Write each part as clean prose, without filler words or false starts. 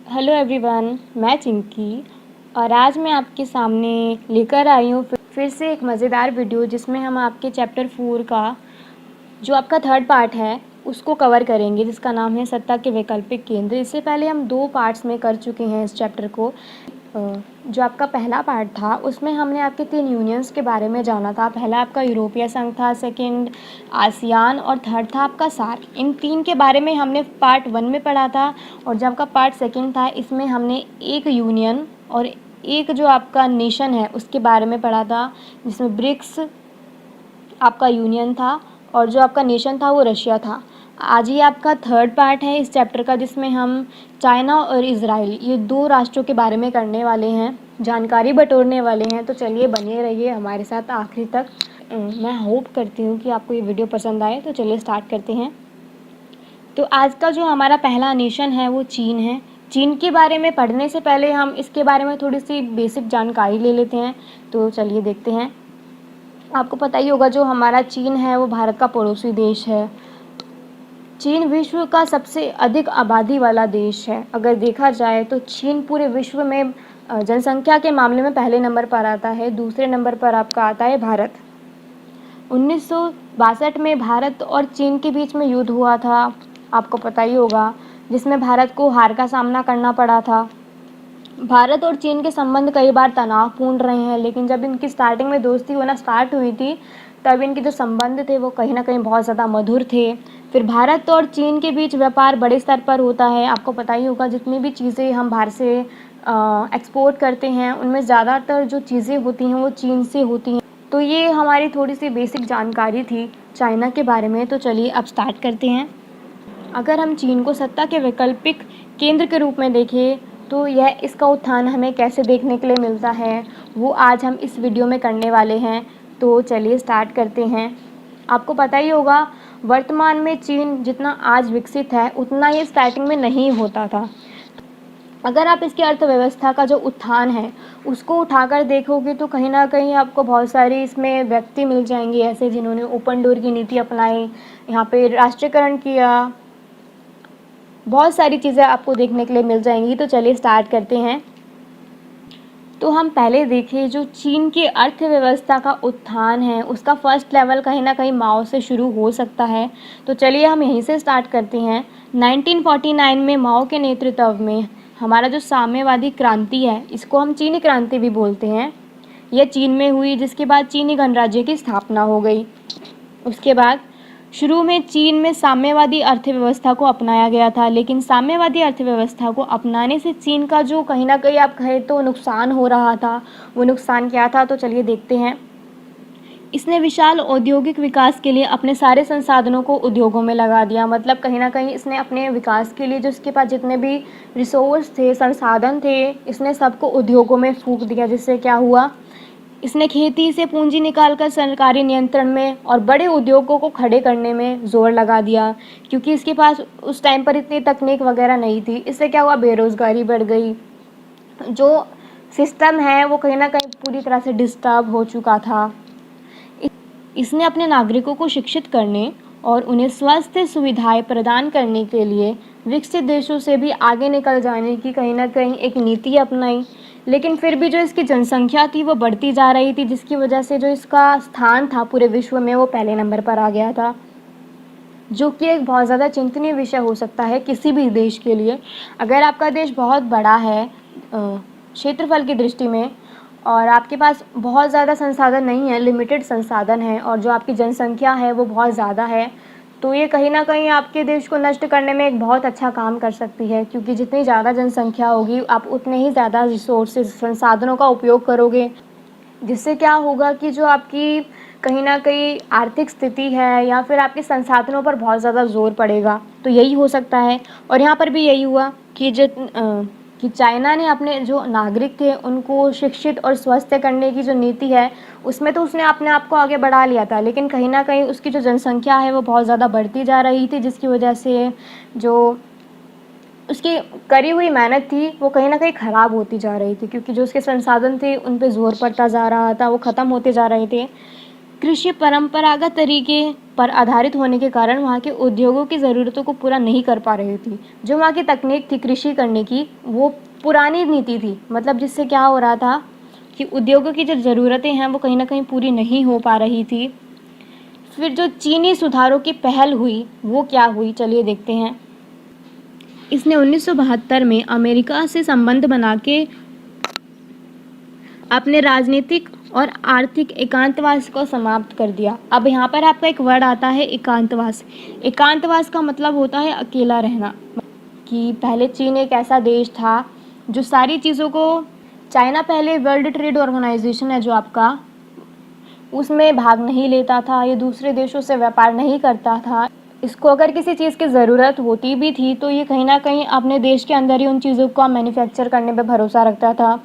Hello everyone, मैं चिंकी और आज मैं आपके सामने लेकर आई हूँ फिर से एक मज़ेदार वीडियो जिसमें हम आपके चैप्टर 4 का जो आपका थर्ड पार्ट है उसको कवर करेंगे, जिसका नाम है सत्ता के वैकल्पिक केंद्र। इससे पहले हम 2 पार्ट्स में कर चुके हैं इस चैप्टर को। जो आपका पहला पार्ट था उसमें हमने आपके 3 यूनियंस के बारे में जाना था। पहला आपका यूरोपीय संघ था, सेकंड आसियान और थर्ड था आपका सार्क। इन 3 के बारे में हमने पार्ट 1 में पढ़ा था। और जब आपका पार्ट 2 था इसमें हमने एक यूनियन और एक जो आपका नेशन है उसके बारे में पढ़ा था, जिसमें ब्रिक्स आपका यूनियन था और जो आपका नेशन था वो रशिया था। आज ये आपका थर्ड पार्ट है इस चैप्टर का, जिसमें हम चाइना और इज़राइल ये 2 राष्ट्रों के बारे में करने वाले हैं, जानकारी बटोरने वाले हैं। तो चलिए बने रहिए हमारे साथ आखिरी तक। मैं होप करती हूँ कि आपको ये वीडियो पसंद आए। तो चलिए स्टार्ट करते हैं। तो आज का जो हमारा पहला नेशन है वो चीन है। चीन के बारे में पढ़ने से पहले हम इसके बारे में थोड़ी सी बेसिक जानकारी ले लेते हैं। तो चलिए देखते हैं। आपको पता ही होगा जो हमारा चीन है वो भारत का पड़ोसी देश है। चीन विश्व का सबसे अधिक आबादी वाला देश है। अगर देखा जाए तो चीन पूरे विश्व में जनसंख्या के मामले में पहले नंबर पर आता है। दूसरे नंबर पर आपका आता है भारत। 1962 में भारत और चीन के बीच में युद्ध हुआ था, आपको पता ही होगा, जिसमें भारत को हार का सामना करना पड़ा था। भारत और चीन के संबंध कई बार तनावपूर्ण रहे हैं, लेकिन जब इनकी स्टार्टिंग में दोस्ती होना स्टार्ट हुई थी तब इनके जो संबंध थे वो कहीं ना कहीं बहुत ज़्यादा मधुर थे। फिर भारत और चीन के बीच व्यापार बड़े स्तर पर होता है। आपको पता ही होगा जितनी भी चीज़ें हम बाहर से एक्सपोर्ट करते हैं उनमें ज़्यादातर जो चीज़ें होती हैं वो चीन से होती हैं। तो ये हमारी थोड़ी सी बेसिक जानकारी थी चाइना के बारे में। तो चलिए अब स्टार्ट करते हैं। अगर हम चीन को सत्ता के वैकल्पिक केंद्र के रूप में देखें तो यह इसका उत्थान हमें कैसे देखने के लिए मिलता है वो आज हम इस वीडियो में करने वाले हैं। तो चलिए स्टार्ट करते हैं। आपको पता ही होगा वर्तमान में चीन जितना आज विकसित है उतना ये स्टार्टिंग में नहीं होता था। अगर आप इसकी अर्थव्यवस्था का जो उत्थान है उसको उठाकर देखोगे तो कहीं ना कहीं आपको बहुत सारी इसमें व्यक्ति मिल जाएंगे ऐसे जिन्होंने ओपन डोर की नीति अपनाई, यहाँ पे राष्ट्रीयकरण किया, बहुत सारी चीज़ें आपको देखने के लिए मिल जाएंगी। तो चलिए स्टार्ट करते हैं। तो हम पहले देखें जो चीन की अर्थव्यवस्था का उत्थान है उसका फर्स्ट लेवल कहीं ना कहीं माओ से शुरू हो सकता है। तो चलिए हम यहीं से स्टार्ट करते हैं। 1949 में माओ के नेतृत्व में हमारा जो साम्यवादी क्रांति है इसको हम चीनी क्रांति भी बोलते हैं, यह चीन में हुई, जिसके बाद चीनी गणराज्य की स्थापना हो गई। उसके बाद शुरू में चीन में साम्यवादी अर्थव्यवस्था को अपनाया गया था, लेकिन साम्यवादी अर्थव्यवस्था को अपनाने से चीन का जो कहीं ना कहीं आप कहें तो नुकसान हो रहा था, वो नुकसान क्या था तो चलिए देखते हैं। इसने विशाल औद्योगिक विकास के लिए अपने सारे संसाधनों को उद्योगों में लगा दिया। मतलब कहीं ना कहीं इसने अपने विकास के लिए जो इसके पास जितने भी रिसोर्स थे, संसाधन थे, इसने सबको उद्योगों में फूंक दिया। जिससे क्या हुआ, इसने खेती से पूंजी निकालकर सरकारी नियंत्रण में और बड़े उद्योगों को खड़े करने में जोर लगा दिया, क्योंकि इसके पास उस टाइम पर इतनी तकनीक वगैरह नहीं थी। इससे क्या हुआ, बेरोजगारी बढ़ गई। जो सिस्टम है वो कहीं ना कहीं पूरी तरह से डिस्टर्ब हो चुका था। इसने अपने नागरिकों को शिक्षित करने और उन्हें स्वास्थ्य सुविधाएं प्रदान करने के लिए विकसित देशों से भी आगे निकल जाने की कहीं ना कहीं एक नीति अपनाई। लेकिन फिर भी जो इसकी जनसंख्या थी वो बढ़ती जा रही थी, जिसकी वजह से जो इसका स्थान था पूरे विश्व में वो पहले नंबर पर आ गया था, जो कि एक बहुत ज़्यादा चिंतनीय विषय हो सकता है किसी भी देश के लिए। अगर आपका देश बहुत बड़ा है क्षेत्रफल की दृष्टि में और आपके पास बहुत ज़्यादा संसाधन नहीं है, लिमिटेड संसाधन है, और जो आपकी जनसंख्या है वो बहुत ज़्यादा है, तो ये कहीं ना कहीं आपके देश को नष्ट करने में एक बहुत अच्छा काम कर सकती है। क्योंकि जितनी ज़्यादा जनसंख्या होगी आप उतने ही ज़्यादा रिसोर्सेज संसाधनों का उपयोग करोगे, जिससे क्या होगा कि जो आपकी कहीं ना कहीं आर्थिक स्थिति है या फिर आपके संसाधनों पर बहुत ज़्यादा जोर पड़ेगा। तो यही हो सकता है। और यहाँ पर भी यही हुआ कि कि चाइना ने अपने जो नागरिक थे उनको शिक्षित और स्वस्थ करने की जो नीति है उसमें तो उसने अपने आप को आगे बढ़ा लिया था, लेकिन कहीं ना कहीं उसकी जो जनसंख्या है वो बहुत ज़्यादा बढ़ती जा रही थी, जिसकी वजह से जो उसकी करी हुई मेहनत थी वो कहीं ना कहीं ख़राब होती जा रही थी, क्योंकि जो उसके संसाधन थे उन पे जोर पड़ता जा रहा था, वो ख़त्म होते जा रहे थे। कृषि परंपरागत तरीके पर आधारित होने के कारण वहाँ के उद्योगों की ज़रूरतों को पूरा नहीं कर पा रही थी। जो वहाँ की तकनीक थी कृषि करने की, वो पुरानी नीति थी। मतलब जिससे क्या हो रहा था कि उद्योगों की जो ज़रूरतें हैं वो कहीं ना कहीं पूरी नहीं हो पा रही थी। फिर जो चीनी सुधारों की पहल हुई वो क्या हुई, चलिए देखते हैं। इसने 1972 में अमेरिका से संबंध बना के अपने राजनीतिक और आर्थिक एकांतवास को समाप्त कर दिया। अब यहाँ पर आपका एक वर्ड आता है एकांतवास। एकांतवास का मतलब होता है अकेला रहना। कि पहले चीन एक ऐसा देश था जो सारी चीज़ों को, चाइना पहले वर्ल्ड ट्रेड ऑर्गेनाइजेशन है जो आपका, उसमें भाग नहीं लेता था, ये दूसरे देशों से व्यापार नहीं करता था। इसको अगर किसी चीज़ की ज़रूरत होती भी थी तो ये कहीं ना कहीं अपने देश के अंदर ही उन चीज़ों को मैन्युफैक्चर करने पे भरोसा रखता था।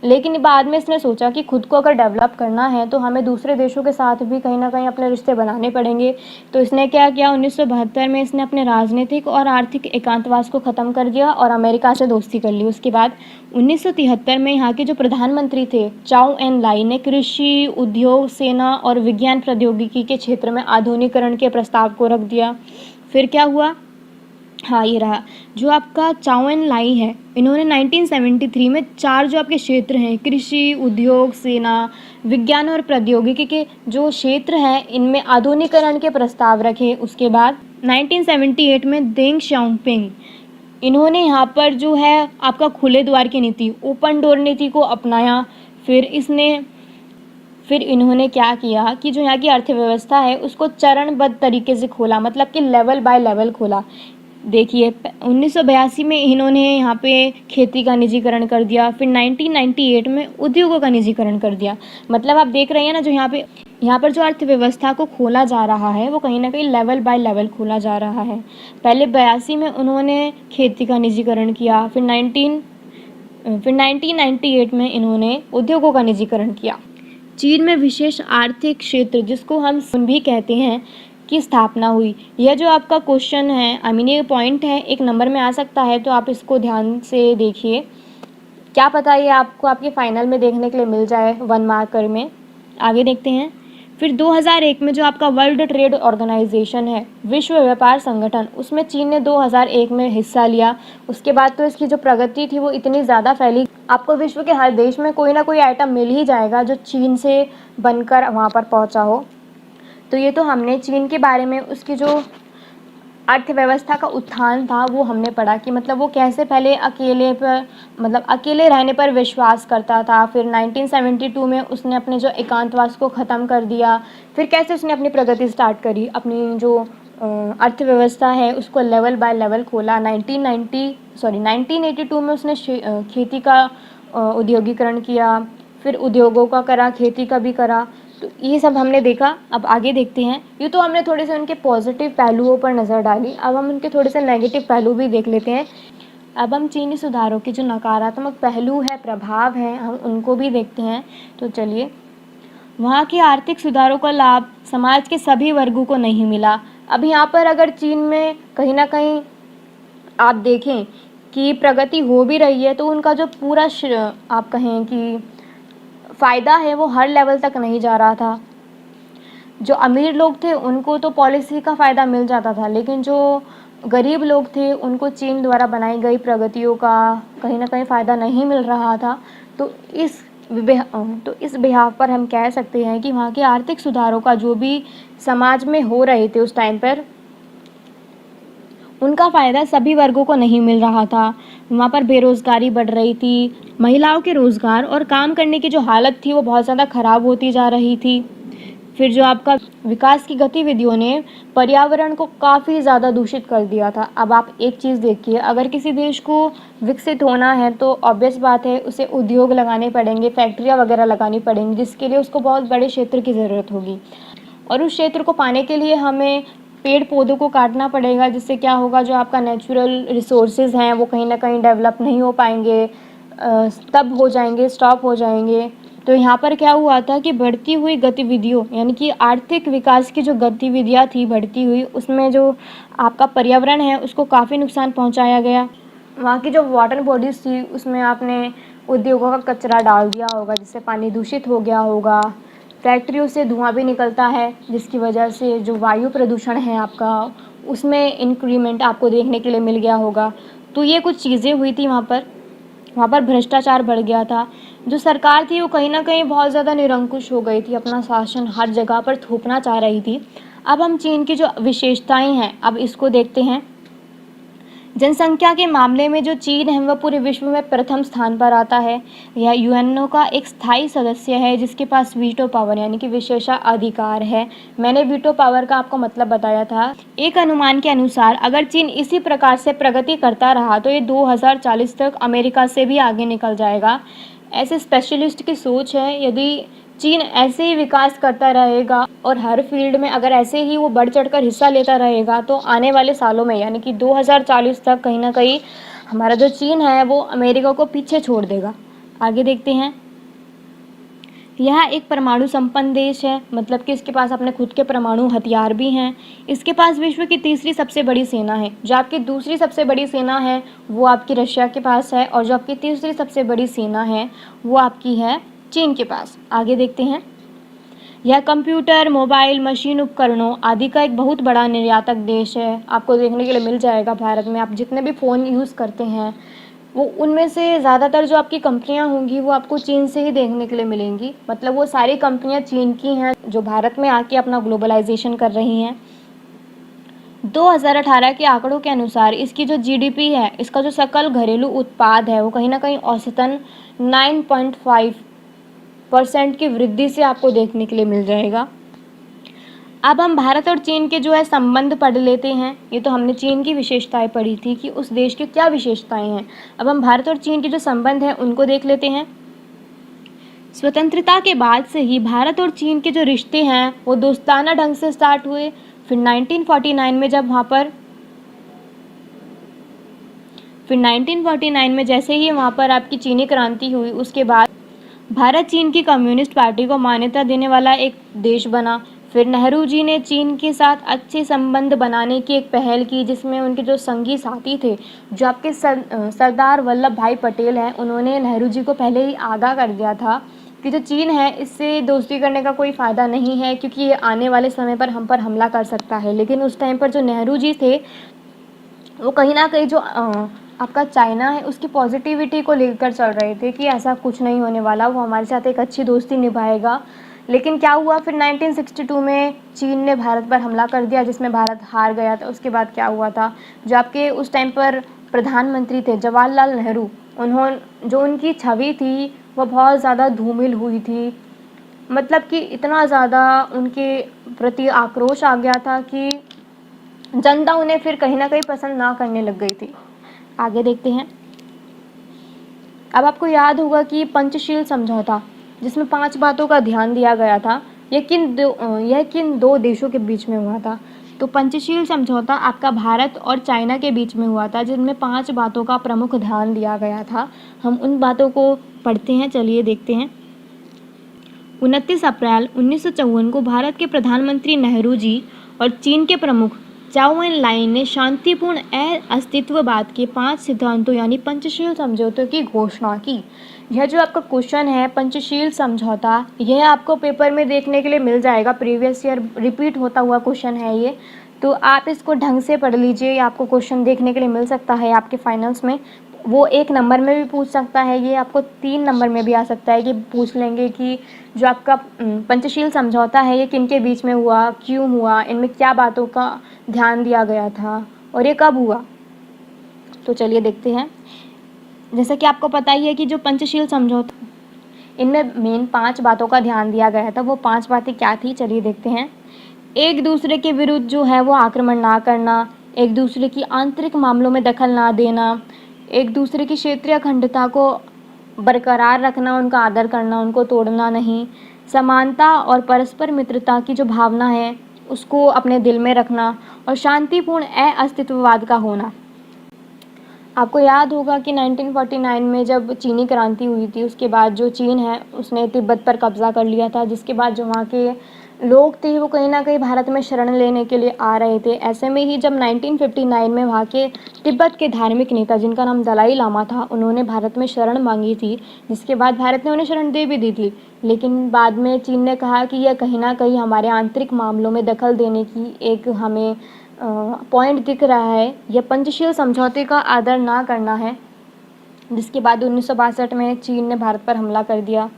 लेकिन बाद में इसने सोचा कि खुद को अगर डेवलप करना है तो हमें दूसरे देशों के साथ भी कहीं ना कहीं अपने रिश्ते बनाने पड़ेंगे। तो इसने क्या किया, 1972 में इसने अपने राजनीतिक और आर्थिक एकांतवास को ख़त्म कर दिया और अमेरिका से दोस्ती कर ली। उसके बाद 1973 में यहाँ के जो प्रधानमंत्री थे चाउ एन लाई ने कृषि, उद्योग, सेना और विज्ञान प्रौद्योगिकी के क्षेत्र में आधुनिकीकरण के प्रस्ताव को रख दिया। फिर क्या हुआ, हाँ ये रहा, जो आपका चाउ एन लाई है, इन्होंने 1973 में 4 जो आपके क्षेत्र हैं कृषि, उद्योग, सेना, विज्ञान और प्रौद्योगिकी के जो क्षेत्र हैं इनमें आधुनिकीकरण के प्रस्ताव रखे। उसके बाद 1978 में देंग शाओपिंग, इन्होंने यहाँ पर जो है आपका खुले द्वार की नीति, ओपन डोर नीति को अपनाया। फिर इन्होंने क्या किया कि जो यहाँ की अर्थव्यवस्था है उसको चरणबद्ध तरीके से खोला, मतलब कि लेवल बाय लेवल खोला। देखिए 1982 में इन्होंने यहाँ पे खेती का निजीकरण कर दिया। फिर 1998 में उद्योगों का निजीकरण कर दिया। मतलब आप देख रहे हैं ना, जो यहाँ पर जो अर्थव्यवस्था को खोला जा रहा है वो कहीं ना कहीं लेवल बाय लेवल खोला जा रहा है। पहले 82 में उन्होंने खेती का निजीकरण किया, फिर 1998 में इन्होंने उद्योगों का निजीकरण किया। चीन में विशेष आर्थिक क्षेत्र जिसको हम भी कहते हैं की स्थापना हुई। यह जो आपका क्वेश्चन है, आई मीन ये पॉइंट है, एक नंबर में आ सकता है, तो आप इसको ध्यान से देखिए। क्या पता ये आपको आपके फाइनल में देखने के लिए मिल जाए 1 मार्कर में। आगे देखते हैं। फिर 2001 में जो आपका वर्ल्ड ट्रेड ऑर्गेनाइजेशन है, विश्व व्यापार संगठन, उसमें चीन ने 2001 में हिस्सा लिया। उसके बाद तो इसकी जो प्रगति थी वो इतनी ज़्यादा फैली, आपको विश्व के हर देश में कोई ना कोई आइटम मिल ही जाएगा जो चीन से बनकर वहाँ पर पहुँचा हो। तो ये तो हमने चीन के बारे में, उसकी जो अर्थव्यवस्था का उत्थान था वो हमने पढ़ा कि मतलब वो कैसे पहले अकेले रहने पर विश्वास करता था। फिर 1972 में उसने अपने जो एकांतवास को ख़त्म कर दिया। फिर कैसे उसने अपनी प्रगति स्टार्ट करी, अपनी जो अर्थव्यवस्था है उसको लेवल बाय लेवल खोला। 1982 में उसने खेती का औद्योगिकरण किया, फिर उद्योगों का करा, खेती का भी करा। तो ये सब हमने देखा। अब आगे देखते हैं। ये तो हमने थोड़े से उनके पॉजिटिव पहलुओं पर नज़र डाली, अब हम उनके थोड़े से नेगेटिव पहलू भी देख लेते हैं। अब हम चीनी सुधारों के जो नकारात्मक पहलू है, प्रभाव हैं, हम उनको भी देखते हैं। तो चलिए, वहाँ के आर्थिक सुधारों का लाभ समाज के सभी वर्गों को नहीं मिला। अब यहाँ पर अगर चीन में कहीं ना कहीं आप देखें कि प्रगति हो भी रही है तो उनका जो पूरा आप कहें कि फ़ायदा है वो हर लेवल तक नहीं जा रहा था। जो अमीर लोग थे उनको तो पॉलिसी का फ़ायदा मिल जाता था, लेकिन जो गरीब लोग थे उनको चीन द्वारा बनाई गई प्रगतियों का कहीं ना कहीं फ़ायदा नहीं मिल रहा था। तो इस बिहाफ पर हम कह सकते हैं कि वहाँ के आर्थिक सुधारों का जो भी समाज में हो रहे थे उस टाइम पर, उनका फ़ायदा सभी वर्गों को नहीं मिल रहा था। वहाँ पर बेरोज़गारी बढ़ रही थी, महिलाओं के रोज़गार और काम करने की जो हालत थी वो बहुत ज़्यादा ख़राब होती जा रही थी। फिर जो आपका विकास की गतिविधियों ने पर्यावरण को काफ़ी ज़्यादा दूषित कर दिया था। अब आप एक चीज़ देखिए, अगर किसी देश को विकसित होना है तो ऑब्वियस बात है उसे उद्योग लगाने पड़ेंगे, फैक्ट्रियाँ वगैरह लगानी पड़ेंगी, जिसके लिए उसको बहुत बड़े क्षेत्र की ज़रूरत होगी। और उस क्षेत्र को पाने के लिए हमें पेड़ पौधों को काटना पड़ेगा, जिससे क्या होगा, जो आपका नेचुरल रिसोर्सेज हैं वो कहीं ना कहीं डेवलप नहीं हो पाएंगे, तब हो जाएंगे, स्टॉप हो जाएंगे। तो यहाँ पर क्या हुआ था कि बढ़ती हुई गतिविधियों, यानी कि आर्थिक विकास की जो गतिविधियाँ थी बढ़ती हुई, उसमें जो आपका पर्यावरण है उसको काफ़ी नुकसान पहुँचाया गया। वहाँ की जो वाटर बॉडीज़ थी उसमें आपने उद्योगों का कचरा डाल दिया होगा, जिससे पानी दूषित हो गया होगा। फैक्ट्रियों से धुआं भी निकलता है, जिसकी वजह से जो वायु प्रदूषण है आपका, उसमें इंक्रीमेंट आपको देखने के लिए मिल गया होगा। तो ये कुछ चीज़ें हुई थी वहाँ पर भ्रष्टाचार बढ़ गया था। जो सरकार थी वो कहीं न कहीं बहुत ज़्यादा निरंकुश हो गई थी, अपना शासन हर जगह पर थोपना चाह रही थी। अब हम चीन की जो विशेषताएँ हैं, अब इसको देखते हैं। जनसंख्या के मामले में जो चीन है वह पूरे विश्व में प्रथम स्थान पर आता है। यह यूएनओ का एक स्थायी सदस्य है जिसके पास वीटो पावर यानी कि विशेषाधिकार है। मैंने वीटो पावर का आपको मतलब बताया था। एक अनुमान के अनुसार अगर चीन इसी प्रकार से प्रगति करता रहा तो ये 2040 तक अमेरिका से भी आगे निकल जाएगा। ऐसे स्पेशलिस्ट की सोच है। यदि चीन ऐसे ही विकास करता रहेगा और हर फील्ड में अगर ऐसे ही वो बढ़ चढ़कर हिस्सा लेता रहेगा तो आने वाले सालों में यानी कि 2040 तक कहीं ना कहीं हमारा जो चीन है वो अमेरिका को पीछे छोड़ देगा। आगे देखते हैं। यह एक परमाणु संपन्न देश है, मतलब कि इसके पास अपने खुद के परमाणु हथियार भी हैं। इसके पास विश्व की तीसरी सबसे बड़ी सेना है। जो आपकी दूसरी सबसे बड़ी सेना है वो आपकी रशिया के पास है, और जो आपकी तीसरी सबसे बड़ी सेना है वो आपकी है चीन के पास। आगे देखते हैं। यह कंप्यूटर, मोबाइल, मशीन उपकरणों आदि का एक बहुत बड़ा निर्यातक देश है। आपको देखने के लिए मिल जाएगा भारत में आप जितने भी फ़ोन यूज़ करते हैं वो उनमें से ज़्यादातर जो आपकी कंपनियां होंगी वो आपको चीन से ही देखने के लिए मिलेंगी। मतलब वो सारी कंपनियां चीन की हैं जो भारत में आके अपना ग्लोबलाइजेशन कर रही हैं। 2018 के आंकड़ों के अनुसार इसकी जो जीडीपी है, इसका जो सकल घरेलू उत्पाद है वो कहीं ना कहीं औसतन 9.5% की वृद्धि से आपको देखने के लिए मिल जाएगा। अब हम भारत और चीन के जो है संबंध पढ़ लेते हैं। ये तो हमने चीन की विशेषताएं पढ़ी थी कि उस देश की क्या विशेषताएं हैं। अब हम भारत और चीन के जो संबंध हैं उनको देख लेते हैं। स्वतंत्रता के बाद से ही भारत और चीन के जो रिश्ते हैं वो दोस्ताना ढंग से स्टार्ट हुए। फिर 1949 में जैसे ही वहाँ पर आपकी चीनी क्रांति हुई उसके बाद भारत चीन की कम्युनिस्ट पार्टी को मान्यता देने वाला एक देश बना। फिर नेहरू जी ने चीन के साथ अच्छे संबंध बनाने की एक पहल की, जिसमें उनके जो संगी साथी थे, जो आपके सरदार वल्लभ भाई पटेल हैं, उन्होंने नेहरू जी को पहले ही आगाह कर दिया था कि जो चीन है इससे दोस्ती करने का कोई फ़ायदा नहीं है, क्योंकि ये आने वाले समय पर हम पर हमला कर सकता है। लेकिन उस टाइम पर जो नेहरू जी थे वो कहीं ना कहीं जो आपका चाइना है उसकी पॉजिटिविटी को लेकर चल रहे थे कि ऐसा कुछ नहीं होने वाला, वो हमारे साथ एक अच्छी दोस्ती निभाएगा। लेकिन क्या हुआ, फिर 1962 में चीन ने भारत पर हमला कर दिया जिसमें भारत हार गया था। उसके बाद क्या हुआ था, जो आपके उस टाइम पर प्रधानमंत्री थे जवाहरलाल नेहरू, जो उनकी छवि थी वह बहुत ज़्यादा धूमिल हुई थी। मतलब कि इतना ज़्यादा उनके प्रति आक्रोश आ गया था कि जनता उन्हें फिर कहीं ना कहीं पसंद ना करने लग गई थी। आगे देखते हैं। अब आपको याद होगा कि पंचशील समझौता, जिसमें 5 बातों का ध्यान दिया गया था, यह किन दो देशों के बीच में हुआ था। तो पंचशील समझौता आपका भारत और चाइना के बीच में हुआ था, जिनमें 5 बातों का प्रमुख ध्यान दिया गया था। हम उन बातों को पढ़ते हैं, चलिए देखते हैं। 29 अप्रैल 1954 को भारत के प्रधानमंत्री नेहरू जी और चीन के प्रमुख चाओ एन लाइन ने शांतिपूर्ण अस्तित्ववाद के 5 सिद्धांतों यानी पंचशील समझौते की घोषणा की। यह जो आपका क्वेश्चन है पंचशील समझौता, यह आपको पेपर में देखने के लिए मिल जाएगा। प्रीवियस ईयर रिपीट होता हुआ क्वेश्चन है ये, तो आप इसको ढंग से पढ़ लीजिए। आपको क्वेश्चन देखने के लिए मिल सकता है आपके फाइनल्स में। वो 1 नंबर में भी पूछ सकता है, ये आपको 3 नंबर में भी आ सकता है कि पूछ लेंगे कि जो आपका पंचशील समझौता है ये किन के बीच में हुआ, क्यों हुआ, इनमें क्या बातों का ध्यान दिया गया था और ये कब हुआ। तो चलिए देखते हैं। जैसा कि आपको पता ही है कि जो पंचशील समझौता, इनमें मेन 5 बातों का ध्यान दिया गया था। वो 5 बातें क्या थी, चलिए देखते हैं। एक दूसरे के विरुद्ध जो है वो आक्रमण ना करना, एक दूसरे की आंतरिक मामलों में दखल ना देना, एक दूसरे की क्षेत्रीय अखंडता को बरकरार रखना, उनका आदर करना, उनको तोड़ना नहीं, समानता और परस्पर मित्रता की जो भावना है उसको अपने दिल में रखना, और शांतिपूर्ण अस्तित्ववाद का होना। आपको याद होगा कि 1949 में जब चीनी क्रांति हुई थी उसके बाद जो चीन है उसने तिब्बत पर कब्जा कर लिया था, जिसके बाद जो वहाँ के लोग थे वो कहीं ना कहीं भारत में शरण लेने के लिए आ रहे थे। ऐसे में ही जब 1959 में वहाँ के तिब्बत के धार्मिक नेता जिनका नाम दलाई लामा था, उन्होंने भारत में शरण मांगी थी, जिसके बाद भारत ने उन्हें शरण दे भी दी थी। लेकिन बाद में चीन ने कहा कि यह कहीं ना कहीं हमारे आंतरिक मामलों में दखल देने की एक हमें पॉइंट दिख रहा है, यह पंचशील समझौते का आदर ना करना है। जिसके बाद 1962 में चीन ने भारत पर हमला कर दिया।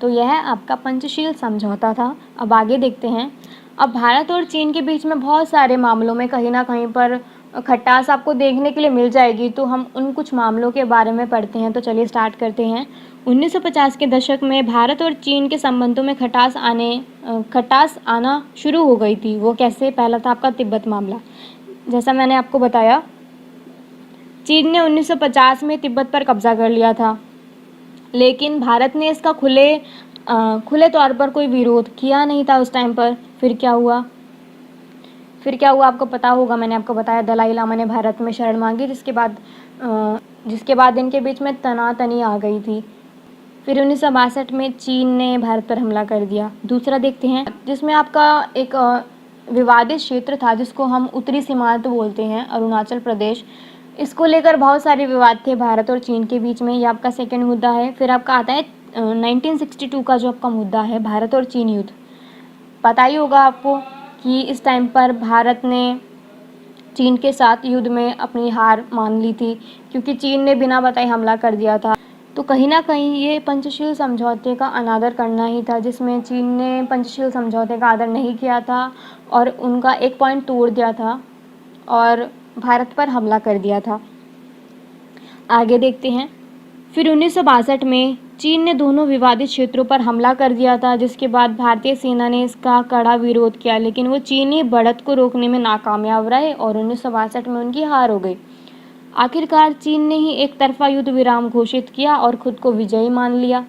तो यह आपका पंचशील समझौता था। अब आगे देखते हैं। अब भारत और चीन के बीच में बहुत सारे मामलों में कहीं ना कहीं पर खटास आपको देखने के लिए मिल जाएगी, तो हम उन कुछ मामलों के बारे में पढ़ते हैं। तो चलिए स्टार्ट करते हैं। 1950 के दशक में भारत और चीन के संबंधों में खटास आना शुरू हो गई थी। वो कैसे? पहला था आपका तिब्बत मामला। जैसा मैंने आपको बताया, चीन ने 1950 में तिब्बत पर कब्जा कर लिया था, लेकिन भारत ने इसका खुले तौर पर कोई विरोध किया नहीं था उस टाइम पर। फिर क्या हुआ आपको पता होगा, मैंने आपको बताया दलाई लामा ने भारत में शरण मांगी, जिसके बाद इनके बीच में तनातनी आ गई थी। फिर 1962 में चीन ने भारत पर हमला कर दिया। दूसरा देखते हैं, जिसमें आपका एक विवादित क्षेत्र था जिसको हम उत्तरी सीमांत बोलते हैं, अरुणाचल प्रदेश। इसको लेकर बहुत सारे विवाद थे भारत और चीन के बीच में। ये आपका सेकंड मुद्दा है। फिर आपका आता है 1962 का जो आपका मुद्दा है, भारत और चीन युद्ध। पता ही होगा आपको कि इस टाइम पर भारत ने चीन के साथ युद्ध में अपनी हार मान ली थी, क्योंकि चीन ने बिना बताए हमला कर दिया था। तो कहीं ना कहीं ये पंचशील समझौते का अनादर करना ही था, जिसमें चीन ने पंचशील समझौते का आदर नहीं किया था और उनका एक पॉइंट तोड़ दिया था और भारत पर हमला कर दिया था। आगे देखते हैं। फिर 1962 में चीन ने दोनों विवादित क्षेत्रों पर हमला कर दिया था, जिसके बाद भारतीय सेना ने इसका कड़ा विरोध किया, लेकिन वो चीनी बढ़त को रोकने में नाकामयाब रहे और 1962 में उनकी हार हो गई। आखिरकार चीन ने ही एक तरफा युद्ध विराम घोषित किया और खुद को विजयी मान लिया।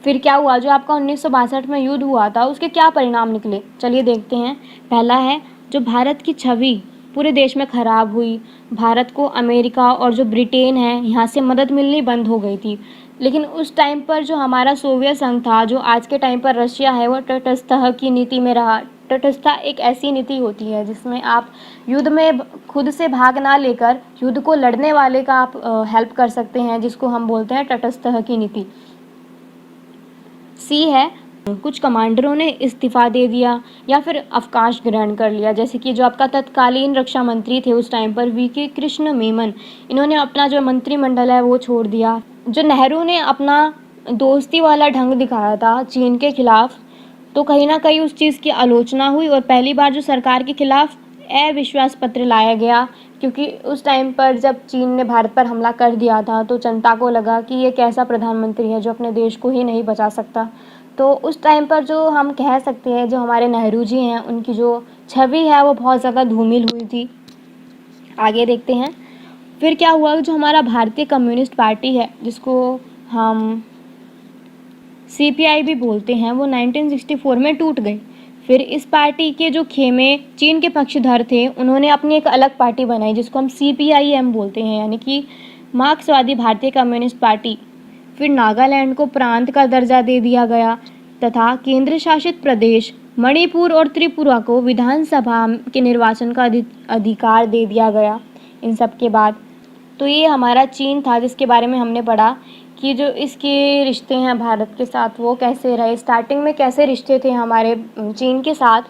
फिर क्या हुआ? जो आपका 1962 में युद्ध हुआ था, उसके क्या परिणाम निकले, चलिए देखते हैं। पहला है, जो भारत की छवि पूरे देश में खराब हुई। भारत को अमेरिका और जो ब्रिटेन है, यहाँ से मदद मिलनी बंद हो गई थी। लेकिन उस टाइम पर जो हमारा सोवियत संघ था, जो आज के टाइम पर रशिया है, वो तटस्थता की नीति में रहा। तटस्थता एक ऐसी नीति होती है जिसमें आप युद्ध में खुद से भाग ना लेकर युद्ध को लड़ने वाले का आप हेल्प कर सकते हैं, जिसको हम बोलते हैं तटस्थ की नीति। सी है, कुछ कमांडरों ने इस्तीफा दे दिया या फिर अवकाश ग्रहण कर लिया, जैसे कि जो आपका तत्कालीन रक्षा मंत्री थे उस टाइम पर वीके कृष्ण मेनन, इन्होंने अपना जो मंत्रिमंडल है वो छोड़ दिया। जो नेहरू ने अपना दोस्ती वाला ढंग दिखाया था चीन के खिलाफ, तो कहीं ना कहीं उस चीज़ की आलोचना हुई और पहली बार जो सरकार के खिलाफ अविश्वास पत्र लाया गया, क्योंकि उस टाइम पर जब चीन ने भारत पर हमला कर दिया था तो जनता को लगा कि ये कैसा प्रधानमंत्री है जो अपने देश को ही नहीं बचा सकता। तो उस टाइम पर जो हम कह सकते हैं, जो हमारे नेहरू जी हैं, उनकी जो छवि है वो बहुत ज़्यादा धूमिल हुई थी। आगे देखते हैं। फिर क्या हुआ? जो हमारा भारतीय कम्युनिस्ट पार्टी है, जिसको हम CPI भी बोलते हैं, वो 1964 में टूट गई। फिर इस पार्टी के जो खेमे चीन के पक्षधर थे, उन्होंने अपनी एक अलग पार्टी बनाई जिसको हम CPIM बोलते हैं, यानी कि मार्क्सवादी भारतीय कम्युनिस्ट पार्टी। फिर नागालैंड को प्रांत का दर्जा दे दिया गया तथा केंद्र शासित प्रदेश मणिपुर और त्रिपुरा को विधानसभा के निर्वाचन का अधिकार दे दिया गया इन सब के बाद। तो ये हमारा चीन था, जिसके बारे में हमने पढ़ा कि जो इसके रिश्ते हैं भारत के साथ वो कैसे रहे, स्टार्टिंग में कैसे रिश्ते थे हमारे चीन के साथ,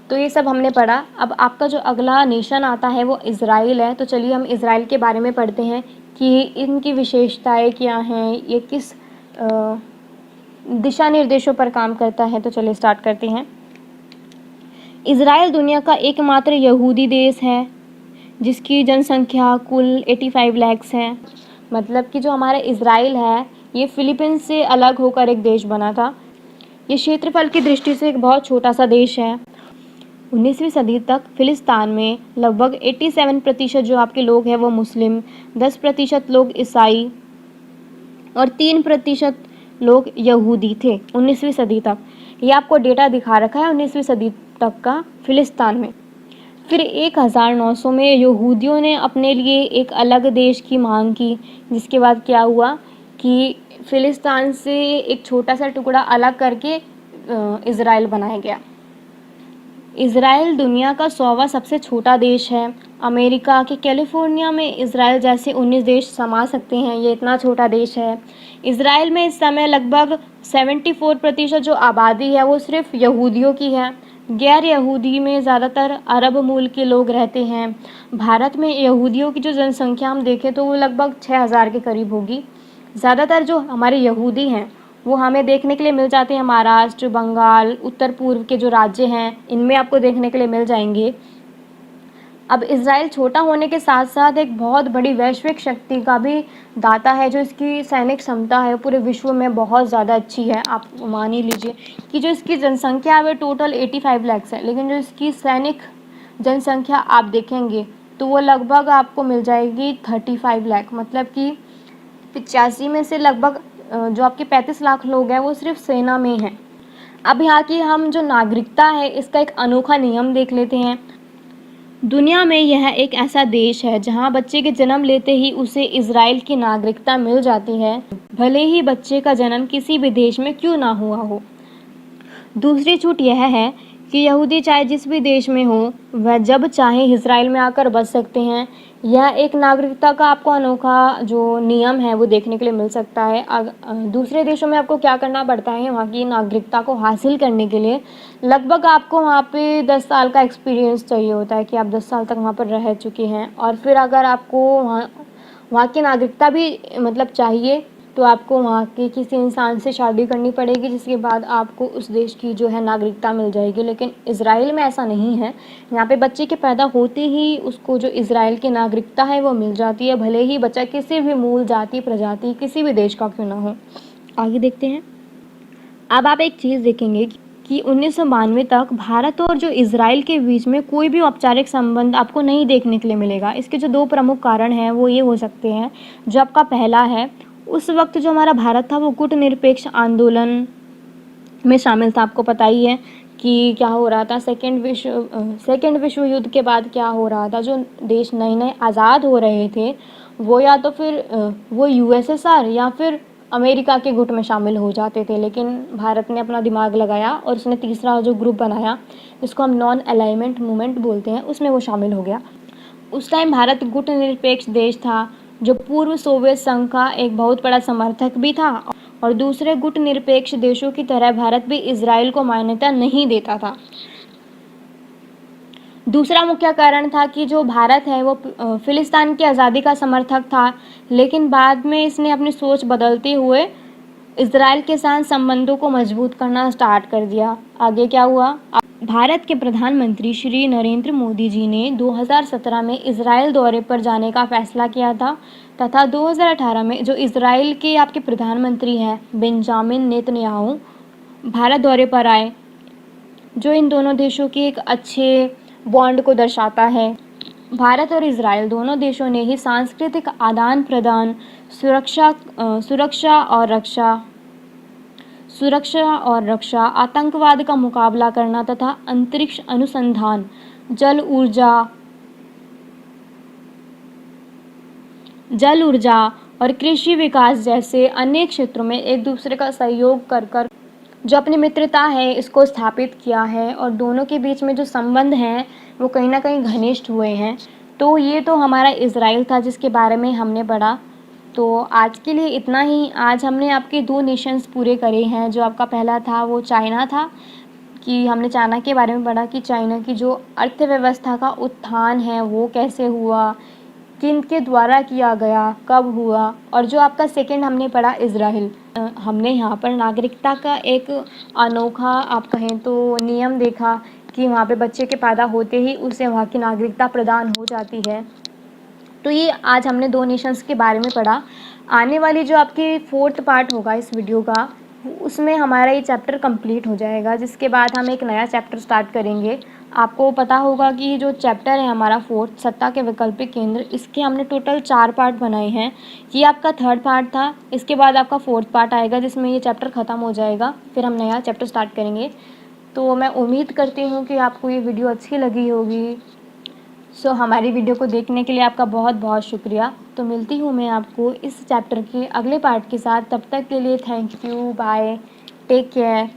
तो ये सब हमने पढ़ा। अब आपका जो अगला नेशन आता है वो इज़राइल है। तो चलिए हम इज़राइल के बारे में पढ़ते हैं कि इनकी विशेषताएं क्या हैं, ये किस दिशा निर्देशों पर काम करता है। तो चलिए स्टार्ट करते हैं। इज़राइल दुनिया का एकमात्र यहूदी देश है जिसकी जनसंख्या कुल 85 लाख है। मतलब कि जो हमारा इज़राइल है ये फिलीपींस से अलग होकर एक देश बना था। ये क्षेत्रफल की दृष्टि से एक बहुत छोटा सा देश है। 19वीं सदी तक फिलिस्तीन में लगभग 87% जो आपके लोग हैं वो मुस्लिम, 10% लोग ईसाई और 3% लोग यहूदी थे 19वीं सदी तक। ये आपको डेटा दिखा रखा है 19वीं सदी तक का फिलिस्तीन में। फिर 1900 में यहूदियों ने अपने लिए एक अलग देश की मांग की, जिसके बाद क्या हुआ कि फ़िलिस्तीन से एक छोटा सा टुकड़ा अलग करके इज़राइल बनाया गया। इज़राइल दुनिया का 100वां सबसे छोटा देश है। अमेरिका के कैलिफोर्निया में इज़राइल जैसे 19 देश समा सकते हैं, ये इतना छोटा देश है। इज़राइल में इस समय लगभग 74% जो आबादी है वो सिर्फ यहूदियों की है। गैर यहूदी में ज़्यादातर अरब मूल के लोग रहते हैं। भारत में यहूदियों की जो जनसंख्या हम देखें तो वो लगभग 6000 के करीब होगी। ज़्यादातर जो हमारे यहूदी हैं वो हमें देखने के लिए मिल जाते हैं महाराष्ट्र, बंगाल, उत्तर पूर्व के जो राज्य हैं इनमें आपको देखने के लिए मिल जाएंगे। अब इज़राइल छोटा होने के साथ साथ एक बहुत बड़ी वैश्विक शक्ति का भी दाता है। जो इसकी सैनिक क्षमता है पूरे विश्व में बहुत ज़्यादा अच्छी है। आप मान ही लीजिए कि जो इसकी जनसंख्या है वो टोटल 85 लाख है, लेकिन जो इसकी सैनिक जनसंख्या आप देखेंगे तो वो लगभग आपको मिल जाएगी 35 लाख। मतलब कि 85 में से लगभग जो आपके 35 लाख लोग हैं वो सिर्फ सेना में हैं। अब यहाँ की हम जो नागरिकता है इसका एक अनोखा नियम देख लेते हैं। दुनिया में यह एक ऐसा देश है जहाँ बच्चे के जन्म लेते ही उसे इज़राइल की नागरिकता मिल जाती है, भले ही बच्चे का जन्म किसी भी देश में क्यों ना हुआ हो। दूसरी छूट यह है कि यहूदी चाहे जिस भी देश में हो वह जब चाहे इज़राइल में आकर बस सकते हैं। यह एक नागरिकता का आपको अनोखा जो नियम है वो देखने के लिए मिल सकता है। दूसरे देशों में आपको क्या करना पड़ता है, वहाँ की नागरिकता को हासिल करने के लिए लगभग आपको वहाँ पे 10 साल का एक्सपीरियंस चाहिए होता है कि आप 10 साल तक वहाँ पर रह चुके हैं। और फिर अगर आपको वहाँ की नागरिकता भी मतलब चाहिए तो आपको वहाँ के किसी इंसान से शादी करनी पड़ेगी, जिसके बाद आपको उस देश की जो है नागरिकता मिल जाएगी। लेकिन इज़राइल में ऐसा नहीं है। यहाँ पे बच्चे के पैदा होते ही उसको जो इज़राइल की नागरिकता है वो मिल जाती है, भले ही बच्चा किसी भी मूल जाति प्रजाति किसी भी देश का क्यों ना हो। आगे देखते हैं। अब आप एक चीज़ देखेंगे कि 1992 तक भारत और जो इज़राइल के बीच में कोई भी औपचारिक संबंध आपको नहीं देखने के लिए मिलेगा। इसके जो 2 प्रमुख कारण हैं वो ये हो सकते हैं। जो आपका पहला है, उस वक्त जो हमारा भारत था वो गुटनिरपेक्ष आंदोलन में शामिल था। आपको पता ही है कि क्या हो रहा था। सेकेंड विश्व युद्ध के बाद क्या हो रहा था, जो देश नए नए आज़ाद हो रहे थे वो या तो फिर वो यूएसएसआर या फिर अमेरिका के गुट में शामिल हो जाते थे। लेकिन भारत ने अपना दिमाग लगाया और उसने तीसरा जो ग्रुप बनाया जिसको हम नॉन अलाइनमेंट मूवमेंट बोलते हैं उसमें वो शामिल हो गया। उस टाइम भारत गुटनिरपेक्ष देश था जो पूर्व सोवियत संघ का एक बहुत बड़ा समर्थक भी था, और दूसरे गुटनिरपेक्ष देशों की तरह भारत भी इज़राइल को मान्यता नहीं देता था। दूसरा मुख्य कारण था कि जो भारत है वो फ़िलिस्तीन की आज़ादी का समर्थक था, लेकिन बाद में इसने अपनी सोच बदलते हुए इज़राइल के साथ संबंधों को मजबूत करना स्टार्ट कर दिया। आगे क्या हुआ? भारत के प्रधानमंत्री श्री नरेंद्र मोदी जी ने 2017 में इज़राइल दौरे पर जाने का फैसला किया था, तथा 2018 में जो इज़राइल के आपके प्रधानमंत्री हैं बेंजामिन नेतन्याहू भारत दौरे पर आए, जो इन दोनों देशों के एक अच्छे बॉन्ड को दर्शाता है। भारत और इज़राइल दोनों देशों ने ही सांस्कृतिक आदान प्रदान, सुरक्षा और रक्षा, आतंकवाद का मुकाबला करना तथा अंतरिक्ष अनुसंधान, जल ऊर्जा और कृषि विकास जैसे अनेक क्षेत्रों में एक दूसरे का सहयोग कर जो अपनी मित्रता है इसको स्थापित किया है, और दोनों के बीच में जो संबंध हैं वो कहीं ना कहीं घनिष्ठ हुए हैं। तो ये तो हमारा इज़राइल था जिसके बारे में हमने पढ़ा। तो आज के लिए इतना ही। आज हमने आपके 2 नेशंस पूरे करे हैं। जो आपका पहला था वो चाइना था, कि हमने चाइना के बारे में पढ़ा कि चाइना की जो अर्थव्यवस्था का उत्थान है वो कैसे हुआ, किन के द्वारा किया गया, कब हुआ। और जो आपका सेकंड हमने पढ़ा इज़राइल। हमने यहाँ पर नागरिकता का एक अनोखा आप कहें तो नियम देखा कि वहाँ पे बच्चे के पैदा होते ही उसे वहाँ की नागरिकता प्रदान हो जाती है। तो ये आज हमने 2 नेशंस के बारे में पढ़ा। आने वाली जो आपकी 4th पार्ट होगा इस वीडियो का, उसमें हमारा ये चैप्टर कंप्लीट हो जाएगा, जिसके बाद हम एक नया चैप्टर स्टार्ट करेंगे। आपको पता होगा कि जो चैप्टर है हमारा 4th सत्ता के वैकल्पिक केंद्र, इसके हमने टोटल 4 पार्ट बनाए हैं। ये आपका 3rd पार्ट था। इसके बाद आपका 4th पार्ट आएगा जिसमें ये चैप्टर ख़त्म हो जाएगा, फिर हम नया चैप्टर स्टार्ट करेंगे। तो मैं उम्मीद करती हूँ कि आपको ये वीडियो अच्छी लगी होगी। हमारी वीडियो को देखने के लिए आपका बहुत बहुत शुक्रिया। तो मिलती हूँ मैं आपको इस चैप्टर के अगले पार्ट के साथ। तब तक के लिए thank you, bye, take care.